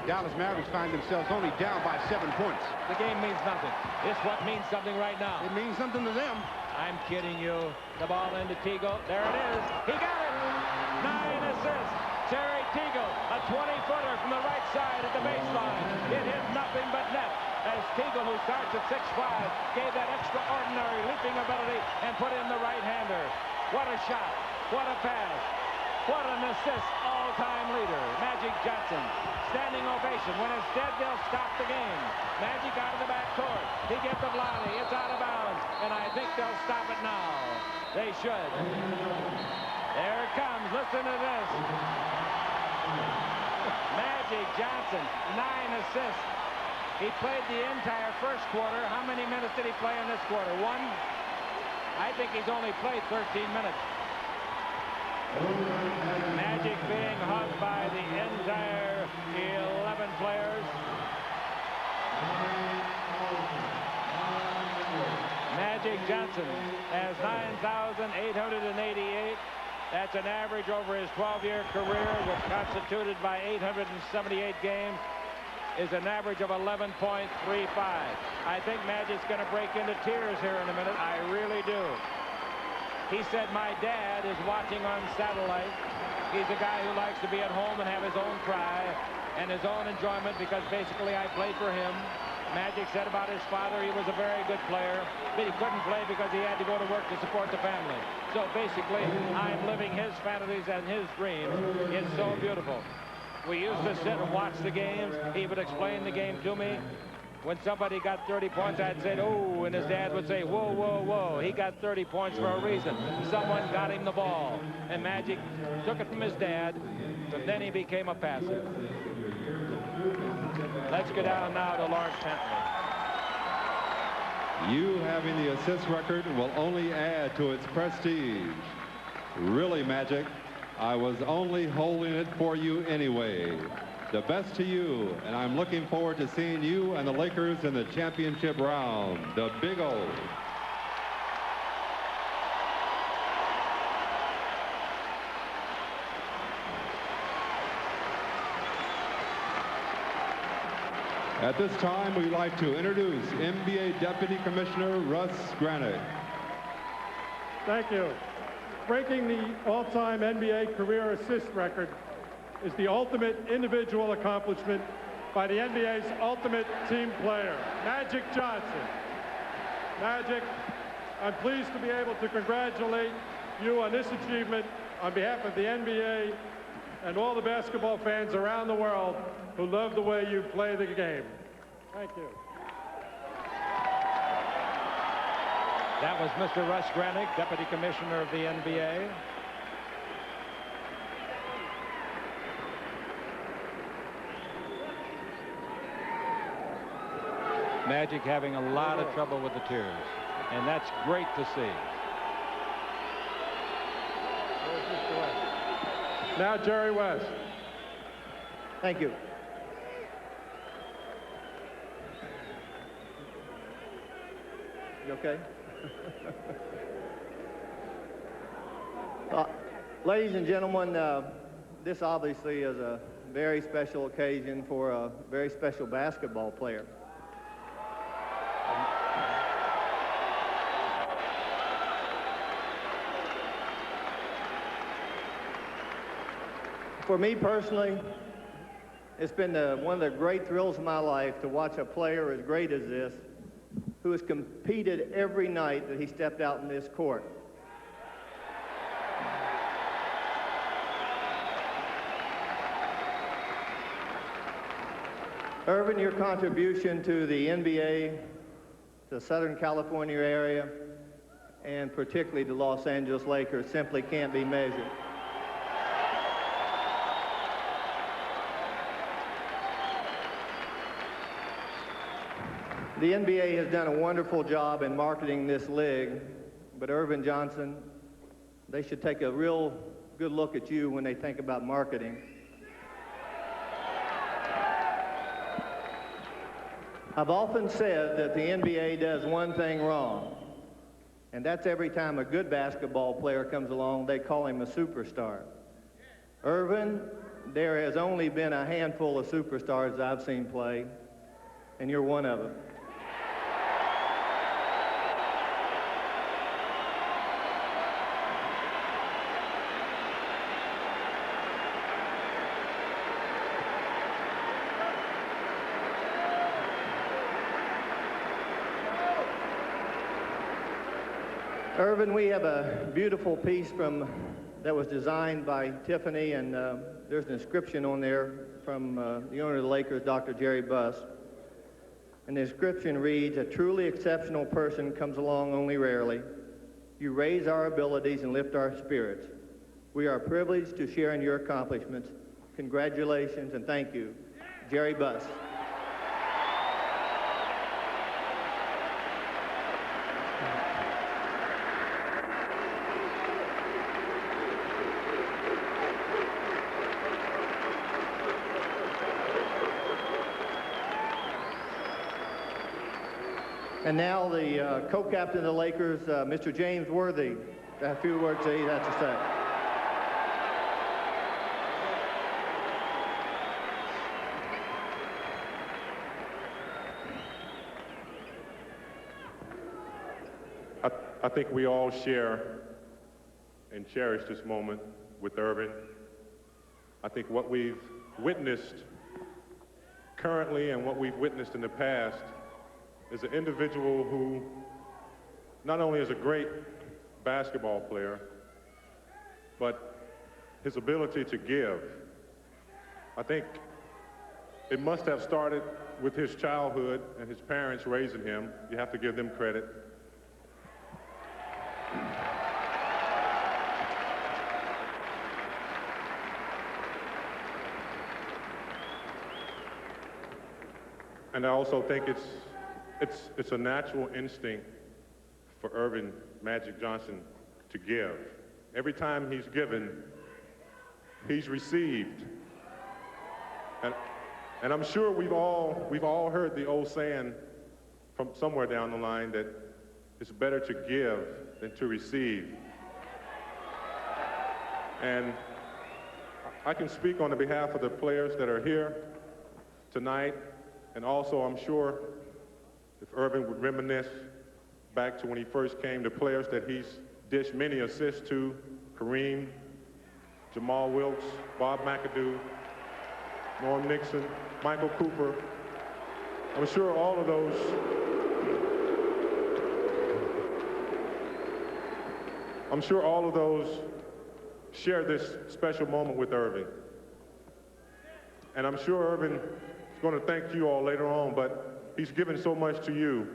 Dallas Mavericks find themselves only down by 7 points. The game means nothing. It's what means something right now. It means something to them. I'm kidding you. The ball into Teagle. There it is. He got it. 9 assists. Terry Teagle, a 20-footer from the right side at the baseline. It hit nothing but net. As Teagle, who starts at 6'5", gave that extraordinary leaping ability and put in the right-hander. What a shot. What a pass. What an assist. All-time leader, Magic Johnson. Standing ovation. When it's dead, they'll stop the game. Magic out of the backcourt. He gives it Lonnie. It's out of bounds. And I think they'll stop it now. They should. There it comes. Listen to this. Magic Johnson, 9 assists. He played the entire first quarter. How many minutes did he play in this quarter? 1? I think he's only played 13 minutes. Magic being hugged by the entire 11 players. Magic Johnson has 9,888. That's an average over his 12-year career, which constituted by 878 games, is an average of 11.35. I think Magic's going to break into tears here in a minute. I really do. He said, my dad is watching on satellite. He's a guy who likes to be at home and have his own cry and his own enjoyment because basically I played for him. Magic said about his father, he was a very good player, but he couldn't play because he had to go to work to support the family. So basically, I'm living his fantasies and his dreams. It's so beautiful. We used to sit and watch the games. He would explain the game to me. When somebody got 30 points, I'd say, oh, and his dad would say, whoa, whoa, whoa. He got 30 points for a reason. Someone got him the ball. And Magic took it from his dad, but then he became a passer. Let's go down now to Lawrence Cantley. You having the assist record will only add to its prestige. Really, Magic, I was only holding it for you anyway. The best to you, and I'm looking forward to seeing you and the Lakers in the championship round. The Big O. At this time, we'd like to introduce NBA Deputy Commissioner Russ Granick. Thank you. Breaking the all-time NBA career assist record is the ultimate individual accomplishment by the NBA's ultimate team player, Magic Johnson. Magic, I'm pleased to be able to congratulate you on this achievement on behalf of the NBA and all the basketball fans around the world who love the way you play the game. Thank you. That was Mr. Russ Granick, Deputy Commissioner of the NBA. Magic having a lot of trouble with the tears, and that's great to see. Now Jerry West. Thank you. You okay? Ladies and gentlemen, this obviously is a very special occasion for a very special basketball player. For me personally, it's been one of the great thrills of my life to watch a player as great as this, who has competed every night that he stepped out in this court. Irvin, your contribution to the NBA, the Southern California area, and particularly the Los Angeles Lakers simply can't be measured. The NBA has done a wonderful job in marketing this league, but Irvin Johnson, they should take a real good look at you when they think about marketing. I've often said that the NBA does one thing wrong, and that's every time a good basketball player comes along, they call him a superstar. Irvin, there has only been a handful of superstars that I've seen play, and you're one of them. Irvin, we have a beautiful piece that was designed by Tiffany, and there's an inscription on there from the owner of the Lakers, Dr. Jerry Buss. And the inscription reads, "A truly exceptional person comes along only rarely. You raise our abilities and lift our spirits. We are privileged to share in your accomplishments. Congratulations and thank you, Jerry Buss." And now the co-captain of the Lakers, Mr. James Worthy, a few words that he has to say. I think we all share and cherish this moment with Irvin. I think what we've witnessed currently and what we've witnessed in the past is an individual who not only is a great basketball player, but his ability to give. I think it must have started with his childhood and his parents raising him. You have to give them credit. And I also think it's a natural instinct for Earvin Magic Johnson to give. Every time he's given, he's received. And I'm sure we've all heard the old saying from somewhere down the line that it's better to give than to receive. And I can speak on the behalf of the players that are here tonight, and also I'm sure if Earvin would reminisce back to when he first came, the players that he's dished many assists to, Kareem, Jamal Wilkes, Bob McAdoo, Norm Nixon, Michael Cooper. I'm sure all of those share this special moment with Earvin. And I'm sure Earvin is going to thank you all later on, but he's given so much to you.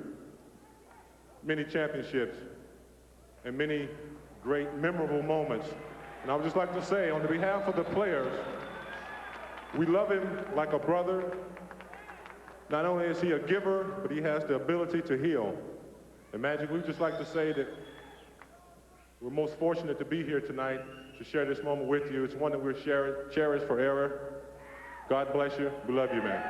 Many championships and many great memorable moments. And I would just like to say, on the behalf of the players, we love him like a brother. Not only is he a giver, but he has the ability to heal. And Magic, we'd just like to say that we're most fortunate to be here tonight to share this moment with you. It's one that we'll cherish forever. God bless you. We love you, man.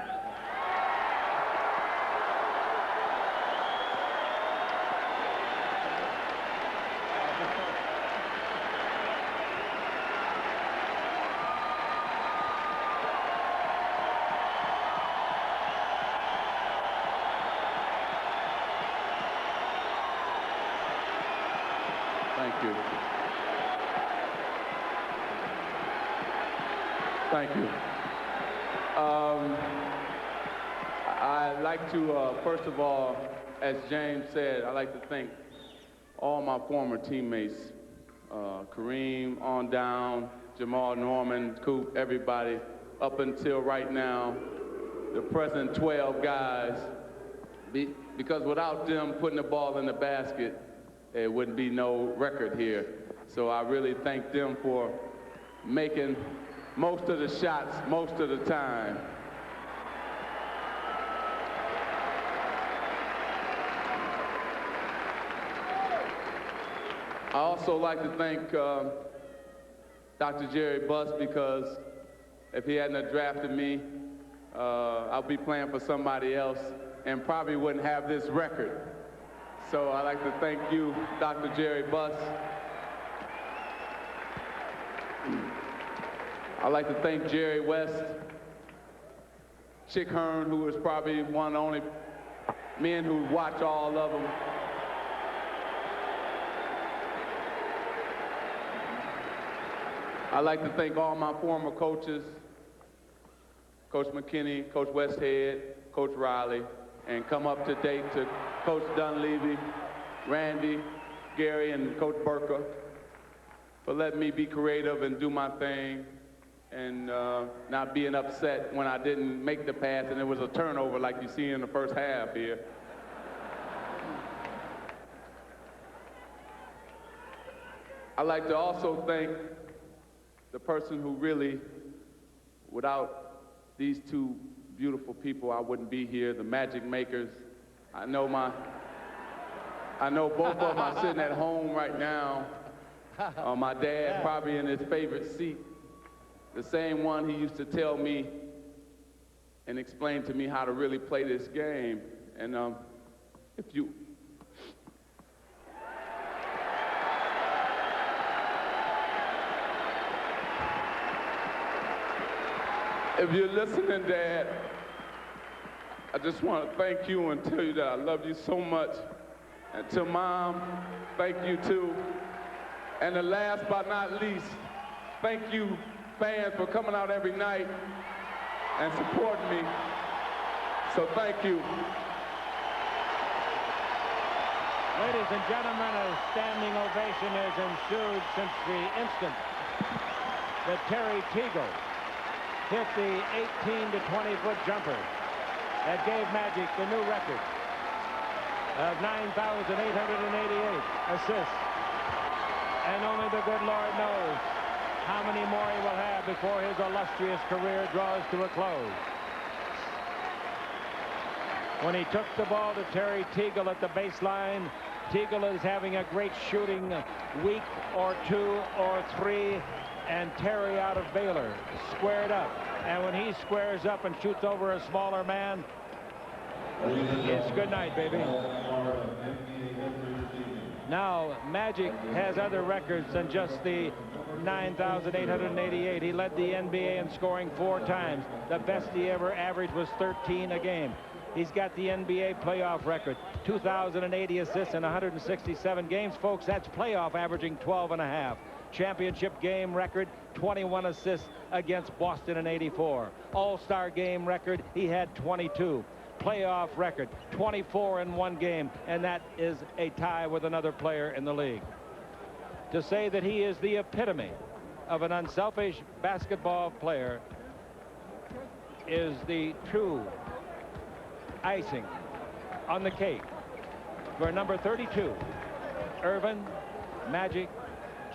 Thank you. Thank you. I'd like to, first of all, as James said, I'd like to thank all my former teammates, Kareem on down, Jamal, Norman, Coop, everybody, up until right now, the present 12 guys, because without them putting the ball in the basket, there wouldn't be no record here. So I really thank them for making most of the shots most of the time. I also like to thank Dr. Jerry Buss, because if he hadn't have drafted me, I'll be playing for somebody else and probably wouldn't have this record. So I'd like to thank you, Dr. Jerry Buss. I'd like to thank Jerry West, Chick Hearn, who was probably one of the only men who watch all of them. I'd like to thank all my former coaches, Coach McKinney, Coach Westhead, Coach Riley, and come up to date to Coach Dunleavy, Randy, Gary, and Coach Burka for letting me be creative and do my thing and not being upset when I didn't make the pass and it was a turnover like you see in the first half here. I'd like to also thank the person who really, without these two beautiful people, I wouldn't be here, the Magic Makers. I know both of them are sitting at home right now. My dad probably in his favorite seat, the same one he used to tell me and explain to me how to really play this game. And if you're listening, Dad, I just want to thank you and tell you that I love you so much. And to Mom, thank you too. And the last but not least, thank you, fans, for coming out every night and supporting me. So thank you. Ladies and gentlemen, a standing ovation has ensued since the instant that Terry Teagle hit the 18 to 20-foot jumper that gave Magic the new record of 9,888 assists. And only the good Lord knows how many more he will have before his illustrious career draws to a close. When he took the ball to Terry Teagle at the baseline, Teagle is having a great shooting week or two or three, and Terry out of Baylor squared up. And when he squares up and shoots over a smaller man, it's good night, baby. Now, Magic has other records than just the 9,888. He led the NBA in scoring 4 times. The best he ever averaged was 13 a game. He's got the NBA playoff record, 2,080 assists in 167 games. Folks, that's playoff averaging 12.5. Championship game record, 21 assists against Boston in '84. All-Star game record, he had 22. Playoff record, 24 in one game, and that is a tie with another player in the league. To say that he is the epitome of an unselfish basketball player is the true icing on the cake for number 32, Earvin Magic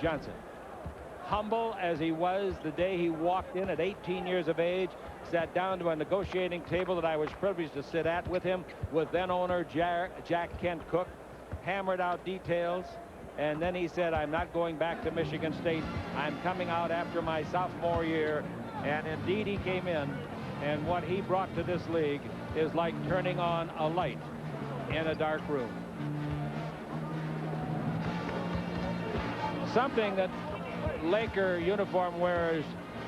Johnson. Humble as he was the day he walked in at 18 years of age, sat down to a negotiating table that I was privileged to sit at with him, with then owner Jack Kent Cooke, hammered out details, and then he said, I'm not going back to Michigan State. I'm coming out after my sophomore year. And indeed he came in, and what he brought to this league is like turning on a light in a dark room. Something that Laker uniform wearers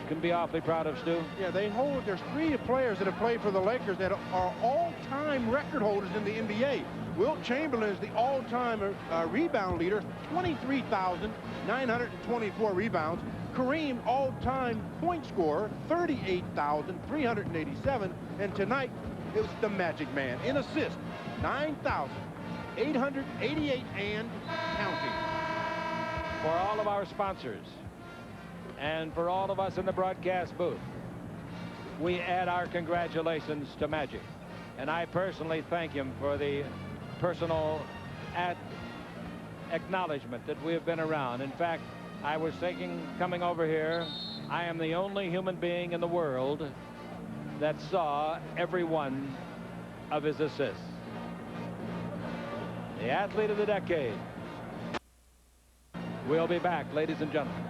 can be awfully proud of, Stu. Yeah, there's 3 players that have played for the Lakers that are all-time record holders in the NBA. Wilt Chamberlain is the all-time rebound leader, 23,924 rebounds. Kareem, all-time point scorer, 38,387. And tonight, it was the Magic Man in assists, 9,888 and counting. For all of our sponsors and for all of us in the broadcast booth, we add our congratulations to Magic. And I personally thank him for the personal acknowledgement that we have been around. In fact, I was thinking, coming over here, I am the only human being in the world that saw every one of his assists. The athlete of the decade. We'll be back, ladies and gentlemen.